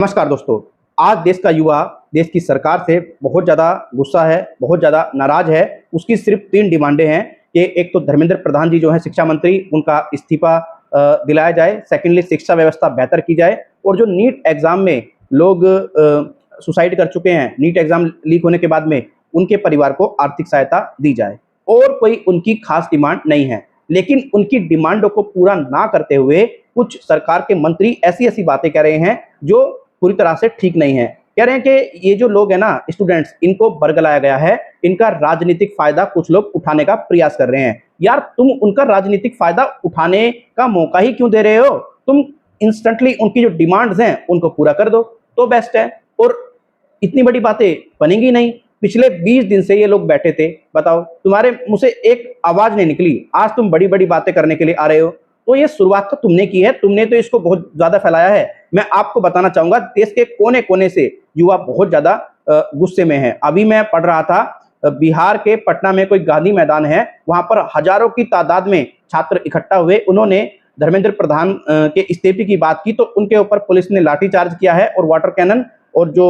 नमस्कार दोस्तों। आज देश का युवा देश की सरकार से बहुत ज़्यादा गुस्सा है, बहुत ज़्यादा नाराज़ है। उसकी सिर्फ 3 डिमांडें हैं कि एक तो धर्मेंद्र प्रधान जी जो हैं शिक्षा मंत्री, उनका इस्तीफ़ा दिलाया जाए। सेकेंडली शिक्षा व्यवस्था बेहतर की जाए और जो नीट एग्ज़ाम में लोग सुसाइड कर चुके हैं, नीट एग्ज़ाम लीक होने के बाद में उनके परिवार को आर्थिक सहायता दी जाए। और कोई उनकी खास डिमांड नहीं है, लेकिन उनकी डिमांडों को पूरा ना करते हुए कुछ सरकार के मंत्री ऐसी-ऐसी बातें कह रहे हैं जो पूरी तरह से ठीक नहीं है। कह रहे हैं कि ये जो लोग हैं ना स्टूडेंट्स, इनको बरगलाया गया है, इनका राजनीतिक फ़ायदा कुछ लोग उठाने का प्रयास कर रहे हैं। यार तुम उनका राजनीतिक फ़ायदा उठाने का मौका ही क्यों दे रहे हो? तुम इंस्टेंटली उनकी जो डिमांड्स हैं उनको पूरा कर दो तो बेस्ट है और इतनी बड़ी बातें बनेंगी नहीं। पिछले 20 दिन से ये लोग बैठे थे, बताओ तुम्हारे मुँह से एक आवाज़ नहीं निकली, आज तुम बड़ी-बड़ी बातें करने के लिए आ रहे हो। तो ये शुरुआत तो तुमने की है, तुमने तो इसको बहुत ज़्यादा फैलाया है। मैं आपको बताना चाहूँगा देश के कोने-कोने से युवा बहुत ज़्यादा गुस्से में हैं। अभी मैं पढ़ रहा था बिहार के पटना में कोई गांधी मैदान है, वहाँ पर हज़ारों की तादाद में छात्र इकट्ठा हुए। उन्होंने धर्मेंद्र प्रधान के इस्तीफे की बात की तो उनके ऊपर पुलिस ने लाठीचार्ज किया है और वाटर कैनन और जो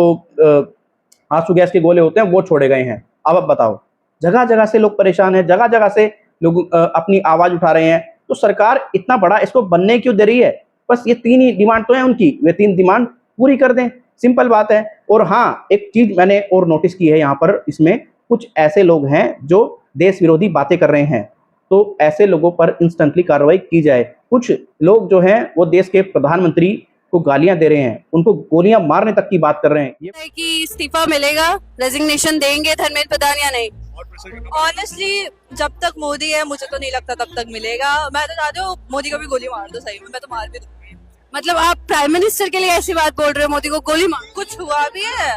आंसू गैस के गोले होते हैं वो छोड़े गए हैं। अब बताओ, जगह-जगह से लोग परेशान हैं, जगह-जगह से लोग अपनी आवाज़ उठा रहे हैं। तो सरकार इतना बड़ा इसको बनने क्यों दे रही है? बस ये 3 ही डिमांड तो हैं उनकी, वे 3 डिमांड पूरी कर दें, सिंपल बात है। और हाँ, एक चीज़ मैंने और नोटिस की है यहाँ पर, इसमें कुछ ऐसे लोग हैं जो देश विरोधी बातें कर रहे हैं, तो ऐसे लोगों पर इंस्टेंटली कार्रवाई की जाए। कुछ लोग जो हैं वो देश के प्रधानमंत्री को गालियाँ दे रहे हैं, उनको गोलियाँ मारने तक की बात कर रहे हैं। है कि इस्तीफा मिलेगा, रेजिग्नेशन देंगे धर्मेंद्र प्रधान या नहीं? ऑनेस्टली जब तक मोदी है मुझे तो नहीं लगता तब तक मिलेगा। मैं तो चाहती हूँ मोदी को भी गोली मार दो, सही में मैं तो मार भी दूंगी। मतलब आप प्राइम मिनिस्टर के लिए ऐसी बात बोल रहे हो, मोदी को गोली मार? कुछ हुआ भी है?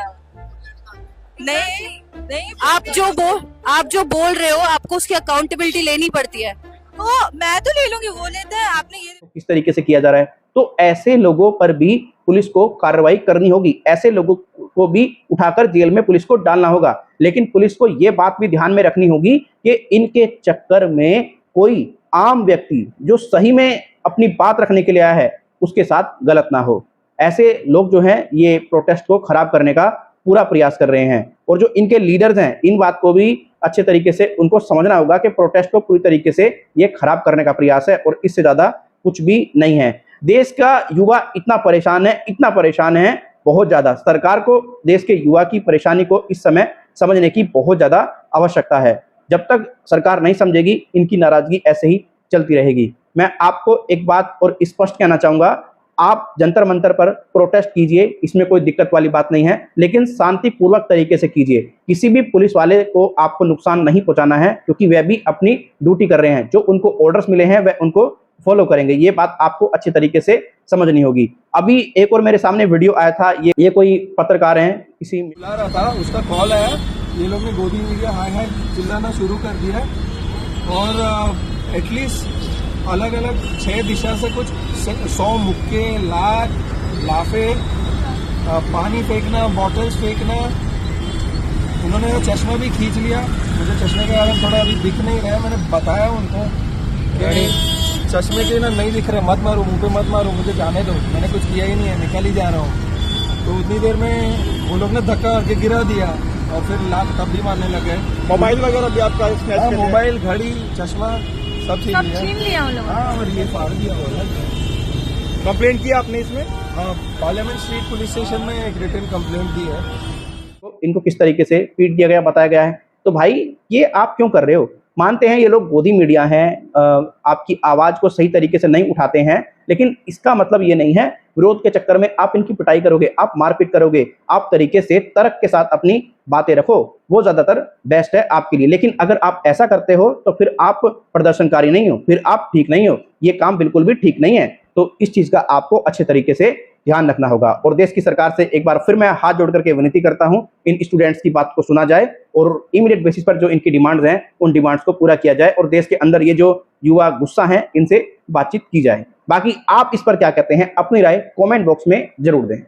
नहीं नहीं, आप जो बोल रहे हो आपको उसकी अकाउंटेबिलिटी लेनी पड़ती है। तो मैं तो ले लूंगी, वो लेते हैं, आपने ये किस तरीके से किया जा रहा है, तो ऐसे लोगों पर भी पुलिस को कार्रवाई करनी होगी, ऐसे लोगों को भी उठाकर जेल में पुलिस को डालना होगा। लेकिन पुलिस को ये बात भी ध्यान में रखनी होगी कि इनके चक्कर में कोई आम व्यक्ति जो सही में अपनी बात रखने के लिए आया है उसके साथ गलत ना हो। ऐसे लोग जो हैं ये प्रोटेस्ट को खराब करने का पूरा प्रयास कर रहे हैं और जो इनके लीडर्स हैं इन बात को भी अच्छे तरीके से उनको समझना होगा कि प्रोटेस्ट को पूरी तरीके से ये खराब करने का प्रयास है और इससे ज़्यादा कुछ भी नहीं है। देश का युवा इतना परेशान है बहुत ज़्यादा। सरकार को देश के युवा की परेशानी को इस समय समझने की बहुत ज़्यादा आवश्यकता है। जब तक सरकार नहीं समझेगी इनकी नाराज़गी ऐसे ही चलती रहेगी। मैं आपको एक बात और स्पष्ट कहना चाहूँगा, आप जंतर मंतर पर प्रोटेस्ट कीजिए, इसमें कोई दिक्कत वाली बात नहीं है, लेकिन शांतिपूर्वक तरीके से कीजिए। किसी भी पुलिस वाले को आपको नुकसान नहीं पहुंचाना है क्योंकि वह भी अपनी ड्यूटी कर रहे हैं। जो उनको ऑर्डर्स मिले हैं वह उनको फॉलो करेंगे। ये बात आपको अच्छे तरीके से समझनी होगी। अभी एक और मेरे सामने वीडियो आया था, ये कोई पत्रकार हैं, किसी चिल्ला रहा था, उसका कॉल आया, ये लोग ने गोदी में लिया, हाय हाय चिल्लाना शुरू कर दिया और एटलीस्ट अलग अलग 6 दिशा से कुछ 100 मुक्के, लाफे, पानी फेंकना, बॉटल्स फेंकना। उन्होंने वो चश्मा भी खींच लिया। मुझे चश्मे के कारण थोड़ा अभी दिख नहीं रहा है। मैंने बताया उनको कि चश्मे के ना नहीं दिख रहे, मत मारो, मुंह पे मत मारो, मुझे जाने दो, मैंने कुछ किया ही नहीं है, निकल ही जा रहा हूँ। तो उतनी देर में वो लोग ने धक्का करके गिरा दिया और फिर लात तब भी मारने लगे। मोबाइल वगैरह भी आपका इसमें? हाँ, मोबाइल, घड़ी, चश्मा सब छीन लिया उन लोगों ने। हाँ, और ये फाड़ दिया। कंप्लेंट किया आपने इसमें? हाँ, पार्लियामेंट स्ट्रीट पुलिस स्टेशन में एक रिटन कंप्लेंट दी है। तो इनको किस तरीके से पीट दिया गया बताया गया है। तो भाई ये आप क्यों कर रहे हो? मानते हैं ये लोग गोदी मीडिया हैं, आपकी आवाज़ को सही तरीके से नहीं उठाते हैं, लेकिन इसका मतलब ये नहीं है विरोध के चक्कर में आप इनकी पिटाई करोगे, आप मारपीट करोगे। आप तरीके से तर्क के साथ अपनी बातें रखो, वो ज़्यादातर बेस्ट है आपके लिए। लेकिन अगर आप ऐसा करते हो तो फिर आप प्रदर्शनकारी नहीं हो, फिर आप ठीक नहीं हो। ये काम बिल्कुल भी ठीक नहीं है। तो इस चीज़ का आपको अच्छे तरीके से ध्यान रखना होगा और देश की सरकार से एक बार फिर मैं हाथ जोड़ करके विनती करता हूं, इन स्टूडेंट्स की बात को सुना जाए और इमीडिएट बेसिस पर जो इनकी डिमांड्स हैं उन डिमांड्स को पूरा किया जाए और देश के अंदर ये जो युवा गुस्सा हैं इनसे बातचीत की जाए। बाकी आप इस पर क्या कहते हैं, अपनी राय कमेंट बॉक्स में जरूर दें।